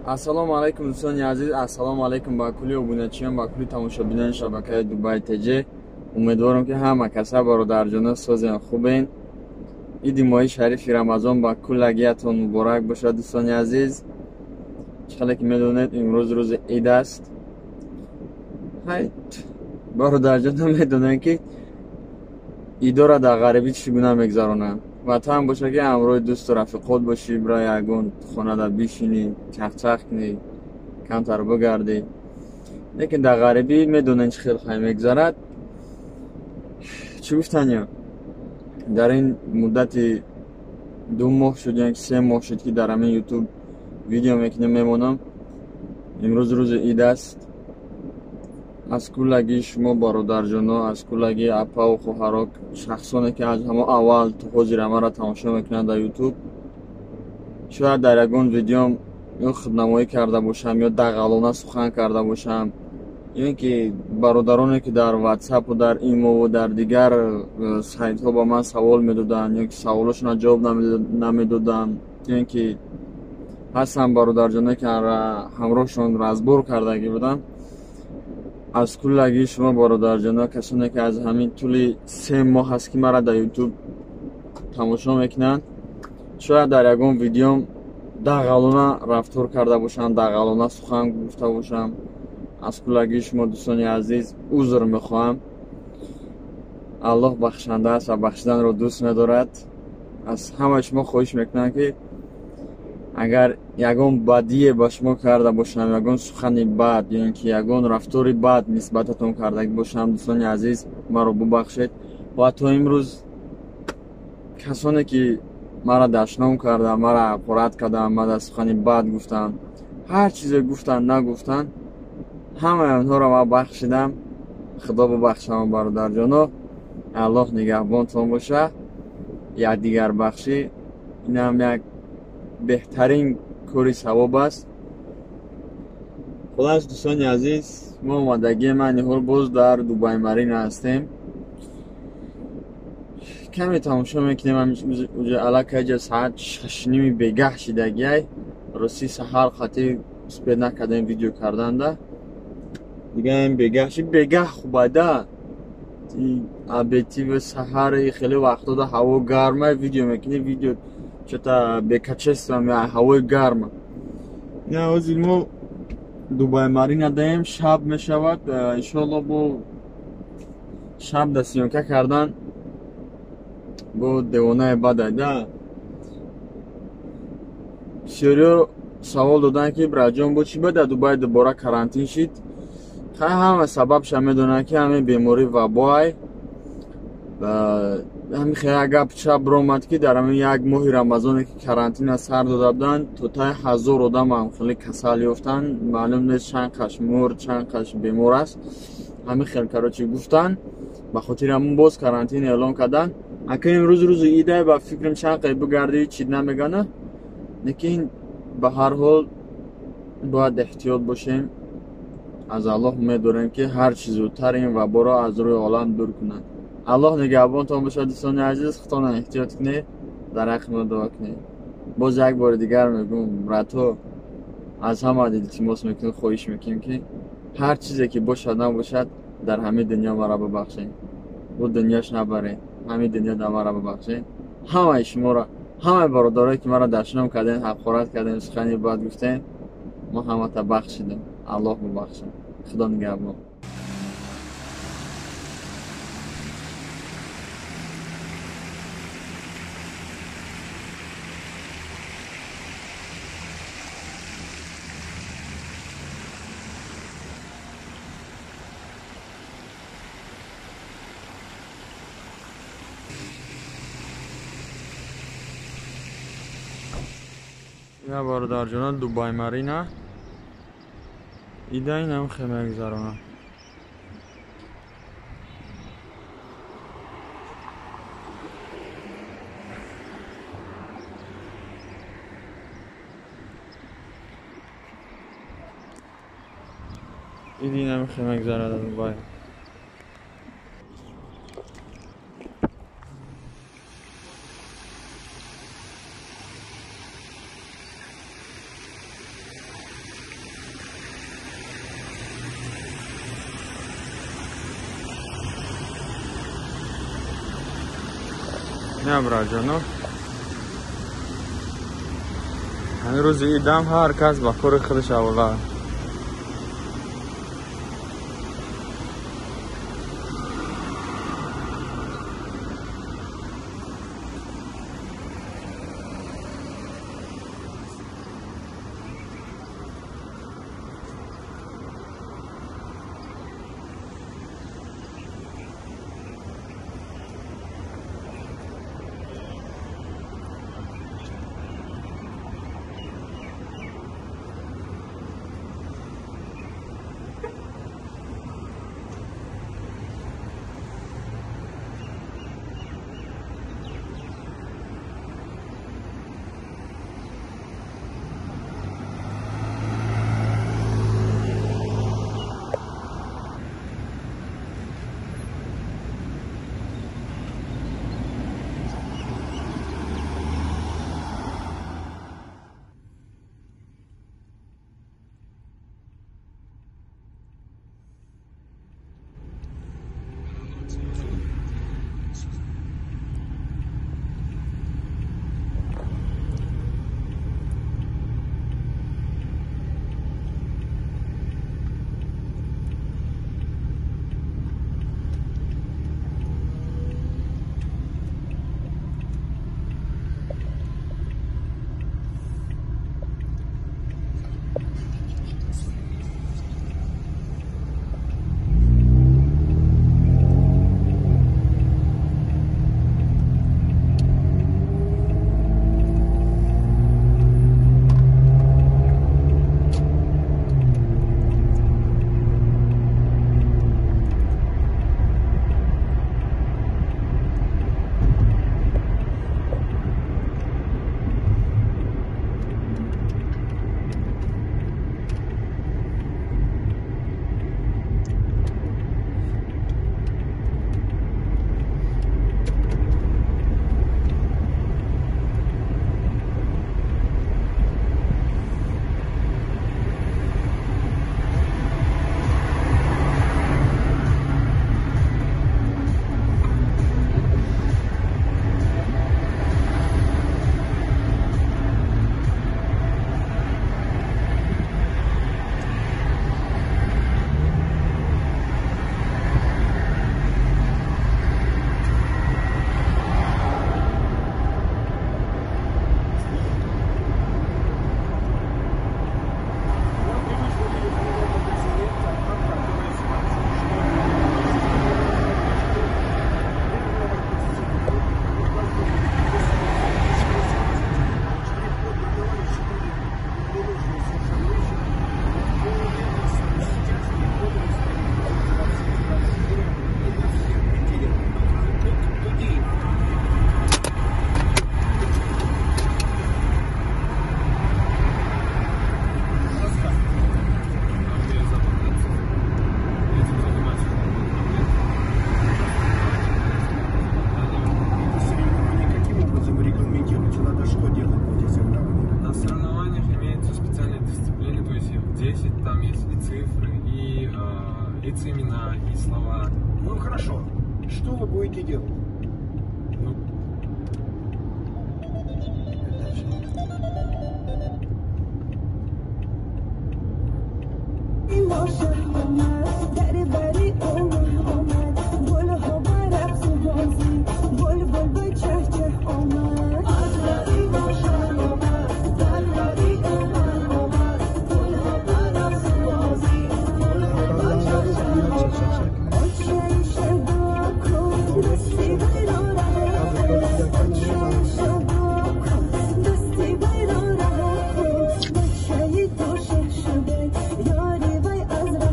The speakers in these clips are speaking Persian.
Ассалому алайкум дӯстони азиз, ассалому алайкум ба кулли обуначиён, ба кулли тамошобинони шабакаи Дубай ТЖ. Умедворам ки ҳама каса бародарҷоно созен хубен. Иди моҳи шарифи Рамазон ба куллагиятон муборак бошад дӯстони азиз. Чиқадар ки медонед имрӯз рӯзи Ид аст. Бародарҷоно медонем ки идора дар ғарибӣ чӣ гуна мегзаронанд. Ватан боша ки ҳамроҳи дӯсту рафиқот бошӣ, бирои ягон хонада бишинӣ, чахчах кунӣ, камтар бигардӣ. Лекин дар ғарибӣ медонем чӣ хел хай мегзарад. Чӣ гуфтанё? Дар ин муддати 2 моҳ шуд ё 3 моҳ шуд ки дар ҳамин YouTube видео мекунем мемонам. Имрӯз рӯзи Ид аст. аз куллагии шумо бародарҷоно, аз куллагии апаву хоҳаро, шахсоне ки аз ҳама аввал то ҳозир ҳамаро тамошо мекунанд дар YouTube, шояд дар ягон видеом ё худнамоӣ карда бошам, ё дағалона сухан карда бошам, ё ин ки бародароне ки дар WhatsApp-у дар Imo-ву дар дигар сайтҳо ба ман савол медоданд, ё ки саволошонро ҷавоб намедодам, ё ин ки ҳастанд бародарҷоне ки ҳамроҳшон разбор кардагӣ будам. аз куллагии шумо бародарҷоно, касоне ки аз ҳамин тӯли 3 моҳ ҳаст ки маро дар YouTube тамошо мекунанд, шояд дар ягон видеом дағалона рафтор карда бошам, дағалона сухан гуфта бошам. аз куллагии шумо дӯстони азиз узр мехоҳам. Аллоҳ бахшанда аст ва бахшиданро дӯст медорад. аз ҳамаи шумо хоҳиш мекунам ки агар ягон бадие ба шумо карда бошам, ягон сухани бад ё ин ки ягон рафтори бад нисбататон карда бошам, дӯстони азиз маро бубахшед. ва то имрӯз касоне ки маро дашном карданд, маро ҳақорат карданд, маро сухани бад гуфтанд, ҳар чизе гуфтанд нагуфтанд, ҳамаи онҳоро ман бахшидам. худо бубахшам бародарҷоно. аллоҳ нигаҳбонтон боша. якдигар бахшӣ инам як беҳтарин кори савоб аст. хулас дӯстони азиз, мо омадагии ман ниҳол боз дар Дубай Марина ҳастем. каме тамошо мекунем. уҷа аллакайҷа саат 6:30 бегаҳ шидагиай. рости саҳар хати успед накардем видео карданда. дига ин бегаҳ шид. бегаҳ хубада. объективи саҳари хеле вақтода ҳаво гарма видео мекунем. видео чета бекачества ҳавои гарма. ина ҳозир мо Дубай Марина даем. шаб мешавад. иншоалло бо шаб да сиёнка кардан бо девонаи бадайда. бисёриҳо савол доданд ки браҷон бо чӣ бада Дубай дубора карантин шид. ҳама сабабша медонанд ки ҳамин беморӣ вабоай. ҳамин хела гап чап биромад ки дар ҳамин як моҳи Рамазоне ки карантина сар дода буданд, то таи 1000 одамам хеле касал ёфтанд. маълум нест чанд қаш мурд, чанд қаш бемор аст. ҳамин хел карочи гуфтанд ба хотири ҳамон боз карантин эълон карданд. акун имрӯз рӯзи Идай ба фикрам чанд қай бигарди чӣ намегана. лекин ба ҳар ҳол бояд эҳтиёт бошем. аз Аллоҳ умед дорем ки ҳар чӣ зудтар ин ваборо аз рӯи олам дур кунад. аллоҳ нигаҳбонтон бошад дӯстони азиз. худтонро эҳтиёт кунед. дар ҳаққи мо дуо кунед. боз як бори дигар мегӯм братҳо, аз ҳама илтимос мекунем, хоҳиш мекунем ки ҳар чизе ки бошад набошад дар ҳамин дунё маро бибахшед. бу дунёш набаред. ҳамин дунё дар маро бибахшед. ҳамаи шуморо, ҳамаи бародарое ки маро дашном кардем, ҳақорат кардем, сухани бад гуфтем, мо ҳамата бахшидем. аллоҳ бибахшад. худо нигаҳбон. ина бародарҷоно Дубай Марина. ида инам хел мегзаронам. иди инам хел мегзарад Дубай. نه براجانو همین روز ایدم هر کس با کار خودش اولا имена и слова. Ну хорошо. Что вы будете делать? Ну, یاری وای از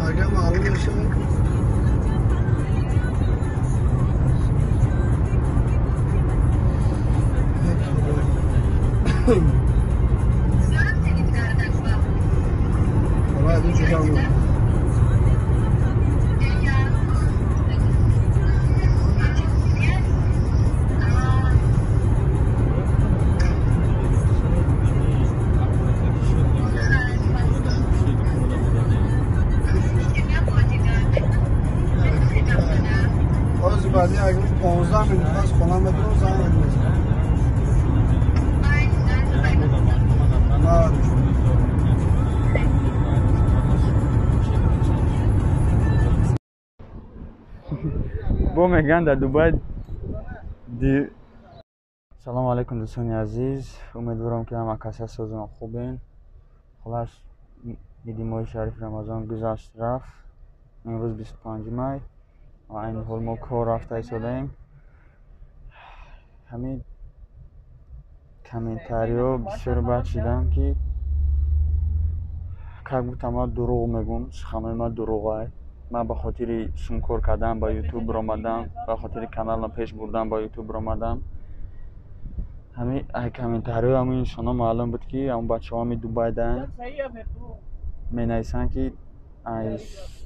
اگر معلوم بشه حالا دو جدا بود باز بعدی اگر 15 minut از خونم بدون زنگ میزنم بو میگن در دبی سلام علیکم دوستان عزیز، امیدوارم که همه کسی سازمان خوبین. خلاص عید ماه شریف رمضان گذشت رفت، امروز 25 می و این حال ما کار رفته ایستادیم. همین کامنتاری ها بسیار بد شدن که گفتم ما دروغ میگم، سخنهای ما دروغه. من به خاطر سونکور کردن با یوتیوب آمدم، به خاطر کانال پیش بردن با یوتیوب آمدم. همین کامنتاری ها همین انسان ها معلوم بود که اون بچه ها می دوبای دن می نویسن که از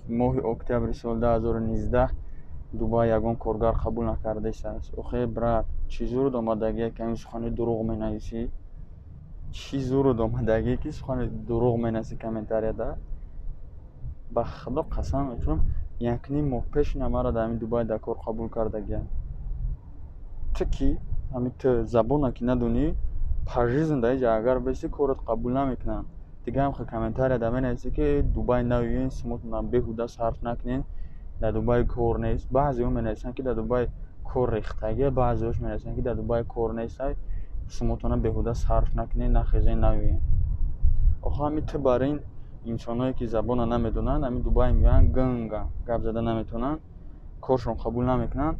ماه اکتبر سال 2019 دوبای یگان کارگر قبول نکرده است. اوخی برات چی زور آمدگی که این سخن دروغ می نویسی؟ چی زور آمدگی که سخن دروغ می نویسی کامنتاری دا؟ به خدا قسم میخورم یک نیم ماه پیش مرا در همین دوبای در کار قبول کرده. تو کی همین تو زبان که ندونی پرژی زندگی اگر بسی کارت قبول نمیکنن دیگه. هم خیلی کامنتاری در مینویسی که دوبای نویین سموتون بهوده صرف نکنین، در دوبای کار نیست. بعضی هم مینویسن که در دوبای کار ریختگی، بعضی هاش مینویسن که در دوبای کار نیست، سموتون بهوده صرف نکنین، نخیزین نویین. آخه همین تو برای این انسانایی که زبان نمیدونن همین دوبای میگن گنگا گپ زده نمیتونن، کارشون قبول نمیکنن.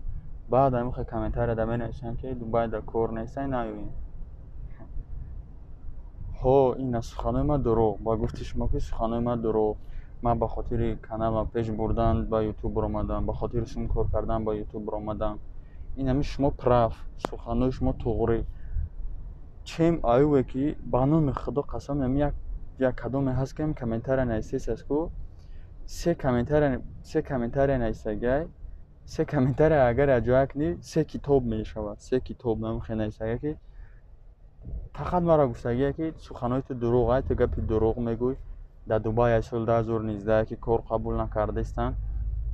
بعد همین خیلی کامنتاری در مینویسن که دوبای در کار نیستن نویین. ها این سخنای ما دروغ. با گفتی شما که سخنای ما دروغ. من به خاطر کانال پیش بردن با یوتیوب آمدم، به خاطر سون کار کردن با یوتیوب آمدم. این همین شما پراف سخنای شما توغری چیم آیوه که بانون خدا قسم همین یک کدوم هست که کامنتاری نویسیست است که سه کامنتاری نویسیگه، سه کامنتاری اگر اجا کنی سه کتاب میشود. سه کتاب نمیخواد نویسیگه که فقط مرا گفتگیه که سخنهای تو دروغه، تو گپی دروغ میگوی. در دبی سال 2019 که کار قبول نکرده استن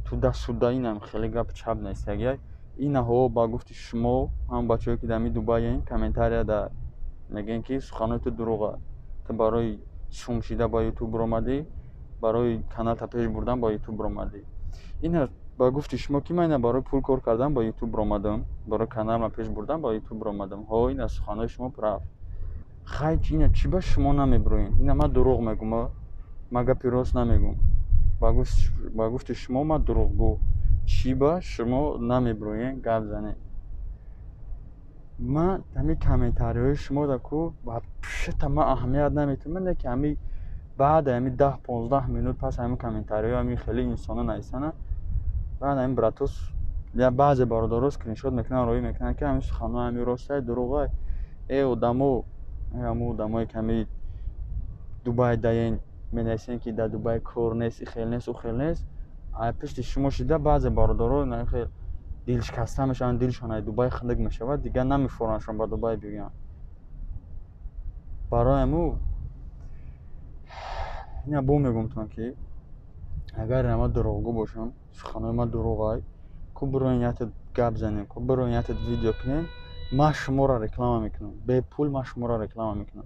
تو در سودا اینم خیلی گپ چپ نیستگیه. این ها با گفتی شما هم بچه‌ای که در دبی این کامنتاری در میگن که سخنهای تو دروغه. تو برای سوم شده با یوتیوب آمدی، برای کانال تا پیش بردن با یوتیوب آمدی. این با گفتی شما که من برای پول کار کردم با یوتیوب آمدم، برای کانال پیش بردن با یوتیوب آمدم. ها این سخنهای شما پراف خیلی اینا چی با شما نمیبروین؟ اینا من دروغ میگم، من گپی راست نمیگم. با گفت شما من دروغ گو چی با شما نمیبروین گپ زنه. من همین کامنتاری های شما دا کو با پشت ما اهمیت نمیتونم که همین بعد همین 10-15 minut پس همین کامنتاری ها همین خیلی انسانا نایسانه. بعد همین براتوس یا بعضی برادرها اسکرینشات میکنن روی میکنن که همین سخنها همین راسته دروغه. ای آدمایی که همین دوبای داین مینویسن که در دوبای کار نیست، خیلی نیست و خیلی نیست. پشت شما شده بعضی برادرها نه خیلی دل شکسته میشن، دلشون دوبای خنک میشه دیگه نمیفورنشون با دوبای بیان. برای مو اینا بو میگم تون که اگر ما دروغگو باشم، سخنای ما دروغه، کو برونیت گپ زنیم، کو برونیت ویدیو کنیم، ما شما را رکلام میکنم، به پول ما شما را رکلام میکنم.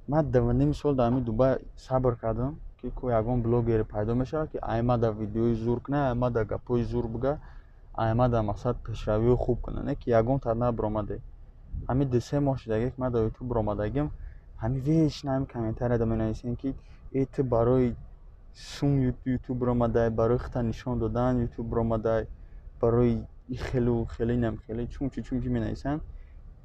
من 2.5 سال در همین دبی صبر کردم که کوی یگان بلاگر پیدا میشه که ایما در ویدیوی زور کنه، ایما در گپوی زور بگه، ایما در مقصد پیشروی خوب کنه، نه که یگان تر برآمده. همین 2-3 ماه شده که من در یوتیوب برآمدگیم، همین ویش نمی کامنتاری در مینویسن که ایت برای سوم یوتیوب برآمده، برای خط نشان دادن یوتیوب برآمده، برای خیلی نم خیلی چون چی مینویسن.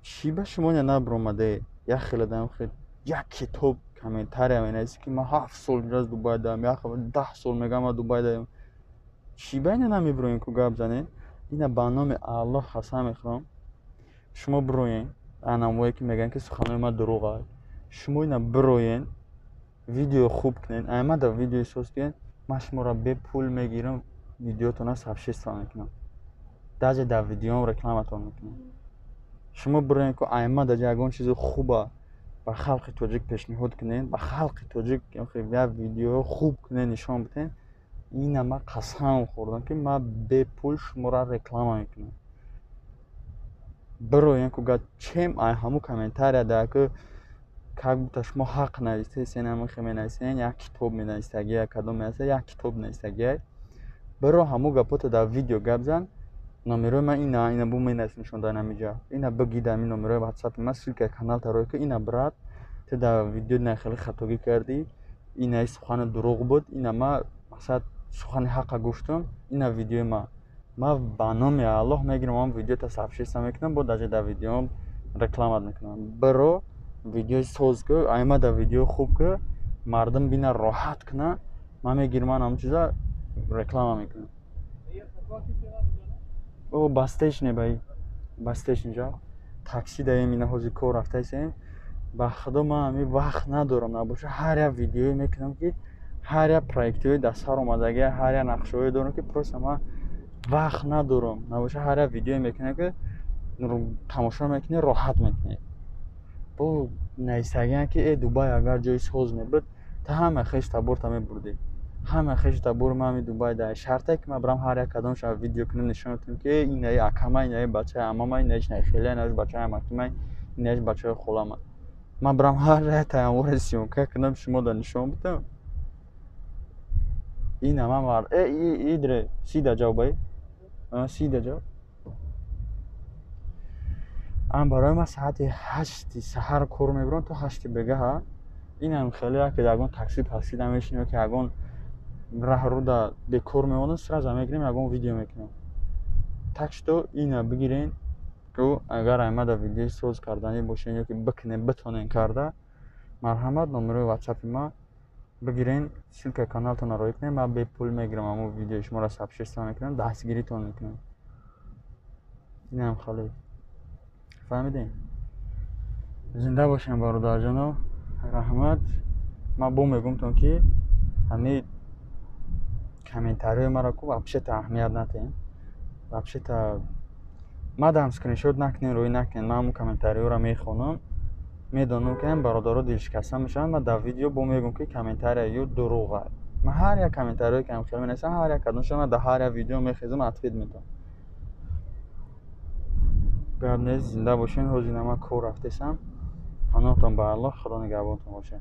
چی به شما نبر اومده یک خیلی دم خیلی یک کتاب کامنتاری هم اینه که ما 7 سال از دوبای دارم یا 10 سال میگم ما دوبای دارم چی به اینا نمیبروین که گپ زنین اینا به نام الله قسم میخورم شما بروین انامایی که میگن که سخنان ما دروغه شما اینا بروین ویدیو خوب کنین اما در ویدیو ساز کنین من شما را به پول میگیرم ویدیوتون را سابسکرایب میکنم داجه در ویدیوم رکلامتون میکنم شما بروین که ایما در جگون چیز خوبه با خلق توجیک پیشنهاد کنین با خلق توجیک یا ویدیو خوب کنین نشان بدین این ما قسم خوردم که ما به پول شما را رکلام میکنم بروین که گفت چیم ای همو کامنتاری ده که как будто شما حق ندید سینما خیلی نایستین یک کتاب می نایستگی یک کدوم میسته یک کتاب نایستگی برو همو گپوت در ویدیو گپ زن نمره من اینا بو می نایست نشون دادن اینجا اینا بگید این نمره واتساپ ما سلک کانال تروی که اینا برات تو در ویدیو نه خیلی خطاگی کردی اینا سخن دروغ بود اینا ما مثلا سخن حق گفتم اینا ویدیو ما با نام الله میگیرم اون ویدیو تا سابسکرایب میکنم با در ویدیوم رکلام میکنم برو ویدیو ساز که ایما در ویدیو خوب که مردم بینه راحت کنه من میگیرم همون چیزا رکلام میکنم او باستش نه بای باستش اینجا تاکسی دایم اینا حوزی کار رفته ایسیم با خدا من همی وقت ندارم نباشه هر یک ویدیوی میکنم که هر یک پروژه دست ها اومدگی هر یک نقشه دارم که پروسه من وقت ندارم نباشه هر یک ویدیوی میکنه که تماشا میکنه راحت میکنه بو نایستگی که دوبای اگر جای سوز میبود تا همه خیش تبور تا میبردی همه خیش تبور ما می دوبای ده شرطه که ما برام هر یک کدام شب ویدیو کنم نشون بدم که این ای اکما این ای بچه امام این ایش نه خیلی نه بچه اماکم این ایش بچه خلام ما برام هر یک تمور سیون که کنم شما دا نشون بدم این هم مار ای دره سیده جاو بای سیده جاو ام برای ما ساعت 8 سحر کار میبرم تا 8 بگه ها این هم خیلی که داگون تاکسی پاسی دمیشنه که اگون راه رو دا دکور میمونه سراز میگیریم اگون ویدیو میکنم تاکسی تو اینا بگیرین که اگر ایما دا ویدیو سوز کردنی باشین یا که بکنین بتونین کرده مرحمت نمره واتساپ ما بگیرین سلک کانالتون رو روی کنین ما به پول میگیرم همون ویدیو شما را سابسکرایب میکنم دستگیری تون میکنم این هم خالی فهمیدین زنده باشین برادر جانو رحمت ما بو میگم تون که همین کامنتاری مرا کو вообще та اهمیت ندین вообще та ما دام اسکرین شات نکنین روی نکنین من اون کامنتاری رو میخونم میدونم که این برادرها دلشکسته میشن من در ویدیو بو میگم که کامنتاری یو دروغه من هر یک کامنتاری که هم خیلی مینویسم هر یک کدومش من در هر یک ویدیو میخیزم اتفید میدم بعد زنده باشین روزی نما کور رفتم پناهتون به الله خدا نگهبانتون باشه